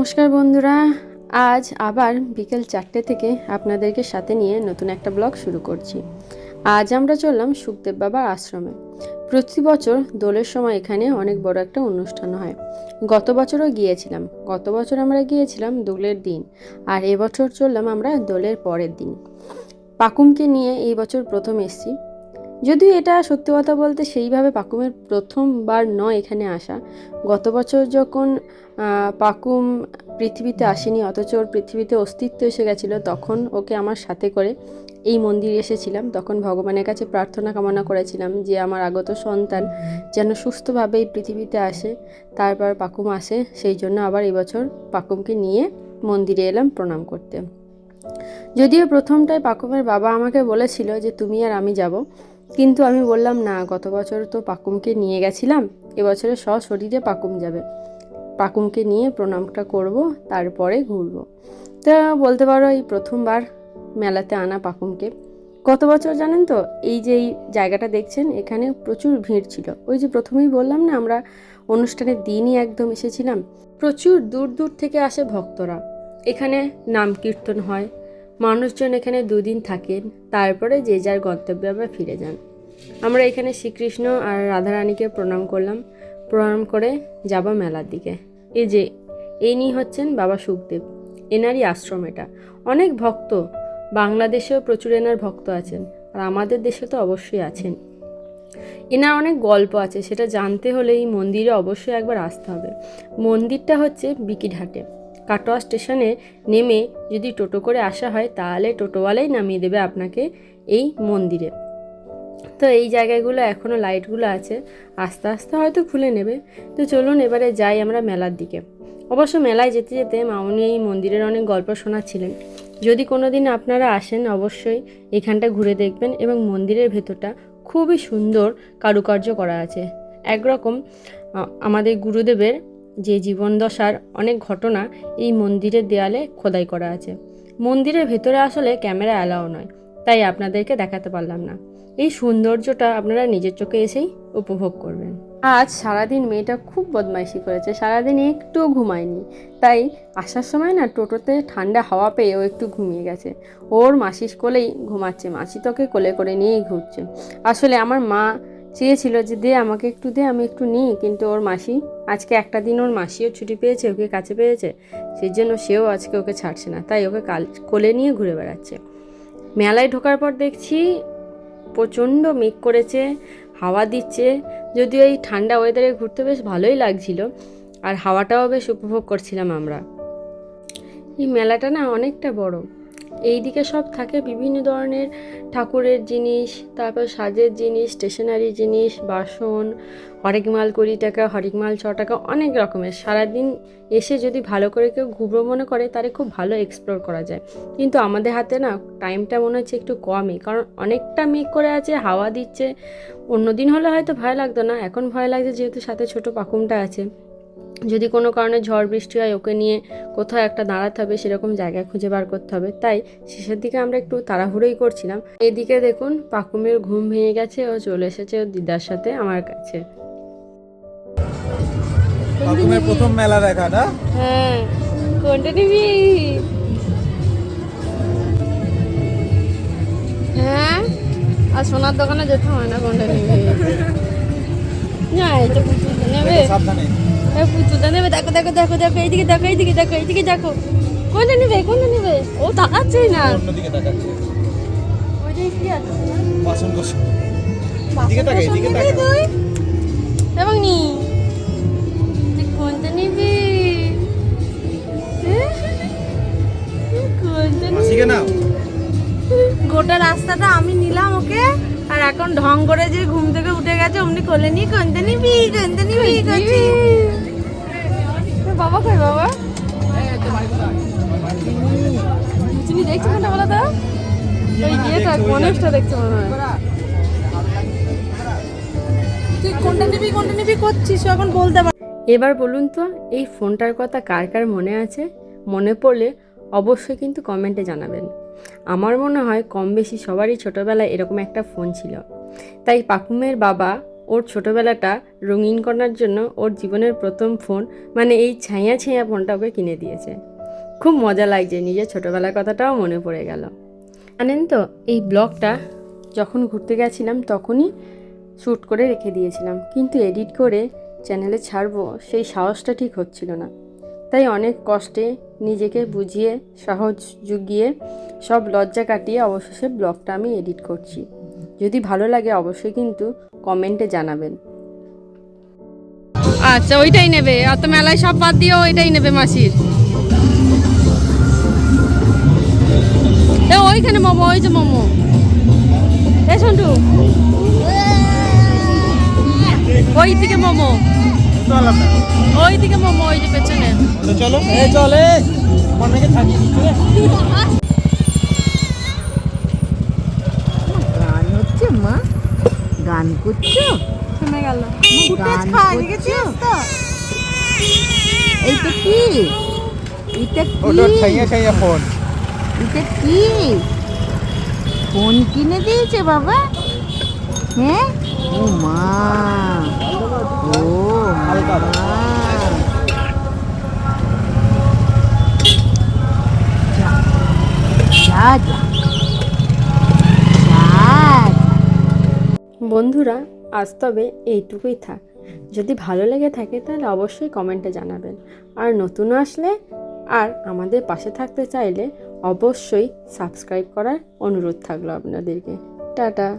নমস্কার বন্ধুরা, আজ আবার বিকেল 4টে থেকে আপনাদেরকে সাথে নিয়ে নতুন একটা ব্লগ শুরু করছি। আজ আমরা চললাম সুখদেব বাবার আশ্রমে। প্রতি বছর দোলের সময় এখানে অনেক বড় একটা অনুষ্ঠান হয়। গত বছরও গিয়েছিলাম। গত বছর আমরা গিয়েছিলাম দোলের দিন, আর এবছর চললাম আমরা দোলের পরের দিন। পাকুমকে নিয়ে এই বছর প্রথম এসেছি। যদিও এটা সত্যি কথা বলতে সেইভাবে পাকুমের প্রথমবার নয় এখানে আসা। গত বছর যখন পাকুম পৃথিবীতে আসেনি, অথচ ওর পৃথিবীতে অস্তিত্ব এসে গেছিলো, তখন ওকে আমার সাথে করে এই মন্দিরে এসেছিলাম। তখন ভগবানের কাছে প্রার্থনা কামনা করেছিলাম যে আমার আগত সন্তান যেন সুস্থভাবে এই পৃথিবীতে আসে। তারপর পাকুম আসে, সেই জন্য আবার এবছর পাকুমকে নিয়ে মন্দিরে এলাম প্রণাম করতে। যদিও প্রথমটায় পাকুমের বাবা আমাকে বলেছিল যে তুমি আর আমি যাব, কিন্তু আমি বললাম না, গত বছর তো পাকুমকে নিয়ে গেছিলাম, এবছরে সশরীরে পাকুম যাবে। পাকুমকে নিয়ে প্রণামটা করব, তারপরে ঘুরবো। তা বলতে পারো এই প্রথমবার মেলাতে আনা পাকুমকে। গত বছর জানেন তো, এই যে এই জায়গাটা দেখছেন, এখানে প্রচুর ভিড় ছিল। ওই যে প্রথমেই বললাম না, আমরা অনুষ্ঠানের দিনই একদম এসেছিলাম। প্রচুর দূর দূর থেকে আসে ভক্তরা। এখানে নাম কীর্তন হয়, মানুষজন এখানে দুদিন থাকেন, তারপরে যে যার গন্তব্যে আবার ফিরে যান। আমরা এখানে শ্রীকৃষ্ণ আর রাধারানীকে প্রণাম করলাম, প্রণাম করে যাব মেলার দিকে। এই যে ইনি হচ্ছেন বাবা সুখদেব, এনারই আশ্রম এটা। অনেক ভক্ত, বাংলাদেশেও প্রচুর এনার ভক্ত আছেন, আর আমাদের দেশে তো অবশ্যই আছেন। এনার অনেক গল্প আছে, সেটা জানতে হলে এই মন্দিরে অবশ্যই একবার আসতে হবে। মন্দিরটা হচ্ছে বিকিরহাটে। কাটোয়া স্টেশনে নেমে যদি টোটো করে আসা হয়, তাহলে টোটোওয়ালাই নামিয়ে দেবে আপনাকে এই মন্দিরে। তো এই জায়গাগুলো এখনও লাইটগুলো আছে, আস্তে আস্তে হয়তো খুলে নেবে। তো চলুন এবারে যাই আমরা মেলার দিকে। অবশ্য মেলায় যেতে যেতে মামুনি এই মন্দিরের অনেক গল্প শোনাচ্ছিলেন। যদি কোনো দিন আপনারা আসেন, অবশ্যই এখানটা ঘুরে দেখবেন। এবং মন্দিরের ভেতরটা খুবই সুন্দর কারুকার্য করা আছে। একরকম আমাদের গুরুদেবের যে জীবনদশার অনেক ঘটনা এই মন্দিরের দেয়ালে খোদাই করা আছে। মন্দিরের ভেতরে আসলে ক্যামেরা অ্যালাউ নয়, তাই আপনাদেরকে দেখাতে পারলাম না। এই সৌন্দর্যটা আপনারা নিজের চোখে এসেই উপভোগ করবেন। আজ সারাদিন মেয়েটা খুব বদমাইশি করেছে, সারাদিন একটুও ঘুমায়নি। তাই আসার সময় না, টোটোতে ঠান্ডা হাওয়া পেয়ে ও একটু ঘুমিয়ে গেছে। ওর মাসির কোলেই ঘুমাচ্ছে, মাসি তোকে কোলে করে নিয়েই ঘুরছে। আসলে আমার মা চেয়েছিল যে দে আমাকে একটু দে, আমি একটু নিই, কিন্তু ওর মাসি আজকে একটা দিন ওর মাসিও ছুটি পেয়েছে, ওকে কাছে পেয়েছে, সেই জন্য সেও আজকে ওকে ছাড়ছে না, তাই ওকে কোলে নিয়ে ঘুরে বেড়াচ্ছে। মেলায় ঢোকার পর দেখছি প্রচণ্ড মেঘ করেছে, হাওয়া দিচ্ছে। যদিও এই ঠান্ডা ওয়েদারে ঘুরতে বেশ ভালোই লাগছিল, আর হাওয়াটাও বেশ উপভোগ করছিলাম আমরা। এই মেলাটা না অনেকটা বড়। এই দিকে সব থাকে বিভিন্ন ধরনের ঠাকুরের জিনিস, তারপর সাজের জিনিস, স্টেশনারি জিনিস, বাসন, হরেক মাল 20 টাকা, হরেক মাল 6 টাকা, অনেক রকমের। সারাদিন এসে যদি ভালো করে কেউ ঘুরবো মনে করে, তাহলে খুব ভালো এক্সপ্লোর করা যায়। কিন্তু আমাদের হাতে না টাইমটা মনে হচ্ছে একটু কমই, কারণ অনেকটা মেঘ করে আছে, হাওয়া দিচ্ছে। অন্যদিন হলে হয়তো ভয় লাগতো না, এখন ভয় লাগছে, যেহেতু সাথে ছোট পাকুমটা আছে। যদি কোনো কারণে ঝড় বৃষ্টি হয়, ওকে নিয়ে কোথাও একটা দাঁড়াতে হবে, সেরকম জায়গা খুঁজে বার করতে হবে। তাই শেষের দিকে আমরা একটু তাড়াহুড়োই করছিলাম। এদিকে দেখুন পাকুমের ঘুম ভেঙে গেছে, ও চলে এসেছে ওর দিদার সাথে আমার কাছে। পাকুমের প্রথম মেলা দেখা না? হ্যাঁ, কোনটা নিবি? হ্যাঁ, আর সোনার দোকানে যেতে হয় না, কোনটা নিবি? না, এটা পুতুলটা নেবে, সাবধানে। পুতুলটা নেবে। দেখো দেখো দেখো দেখো, এইদিকে দেখো, এইদিকে দেখো, এইদিকে দেখো। কোনটা নিবে, কোনটা নিবে? ও তাকাচ্ছেই না। অন্যদিকে তাকাচ্ছে। ওইটাই কি আছে? বাসন কোসন। এদিকে তাকা, এদিকে তাকা। তুই এবং নি, তুই কোনটা নিবি? কোনটা মাসিকে নাও। গোটা রাস্তাটা আমি নিলাম ওকে, আর এখন ঢং করে যে ঘুম থেকে উঠে গেছে, অমনি কোলে নিয়ে কোনটা নিবি, কোনটা নিবি করছি। বাবা কই বাবা? তুমি দেখছো কোনটা বলো তো? ওই ইয়েটা গণেশটা দেখছো মনে হয়। তুই কোনটা নিবি করছিস এখন বলতে পার। এবার বলুন তো, এই ফোনটার কথা কার কার মনে আছে? মনে পড়লে অবশ্যই কিন্তু কমেন্টে জানাবেন। আমার মনে হয় কম বেশি সবারই ছোটোবেলায় এরকম একটা ফোন ছিল। তাই পাকুমের বাবা ওর ছোটোবেলাটা রঙিন করার জন্য ওর জীবনের প্রথম ফোন মানে এই ছাইয়া ছাইয়া ফোনটা ওকে কিনে দিয়েছে। খুব মজা লাগছে, নিজের ছোটোবেলার কথাটাও মনে পড়ে গেল। জানেন তো, এই ব্লগটা যখন ঘুরতে গেছিলাম তখনই শ্যুট করে রেখে দিয়েছিলাম, কিন্তু এডিট করে চ্যানেলে ছাড়বো সেই সাহসটা ঠিক হচ্ছিল না। তাই অনেক কষ্টে নিজেকে বুঝিয়ে সাহস জুগিয়ে সব লজ্জা কাটিয়ে অবশেষে ব্লগটা আমি এডিট করছি। যদি ভালো লাগে অবশ্যই কিন্তু কমেন্টে জানাবেন। আচ্ছা, ওইটাই নেবে, অত মেলায় সব বাদ দিয়ে ওইটাই নেবে মাসির। ওইখানে মোমো, ওই যে মোমো। এ সন্টু, ওই দিকে মোমো, ওই দিকে মোমো, ওই যে পেছনে। চলো চলে আমার মেয়েকে থাকি গান হচ্ছে মা, গান করছো? শুনে গেল। গান করছো? এইটা কি? এটা ওটা কি? ছাইয়া ছাইয়া ফোন। এটা কি? ফোন কিনে দিয়েছে বাবা? হ্যাঁ? ও মা, ও হালকা মা। যা যা যা যা। বন্ধুরা, আজ তবে এইটুকুই থাক। যদি ভালো লেগে থাকে তাহলে অবশ্যই কমেন্টে জানাবেন। আর নতুন আসলে আর আমাদের পাশে থাকতে চাইলে অবশ্যই সাবস্ক্রাইব করার অনুরোধ থাকলো আপনাদেরকে। টাটা।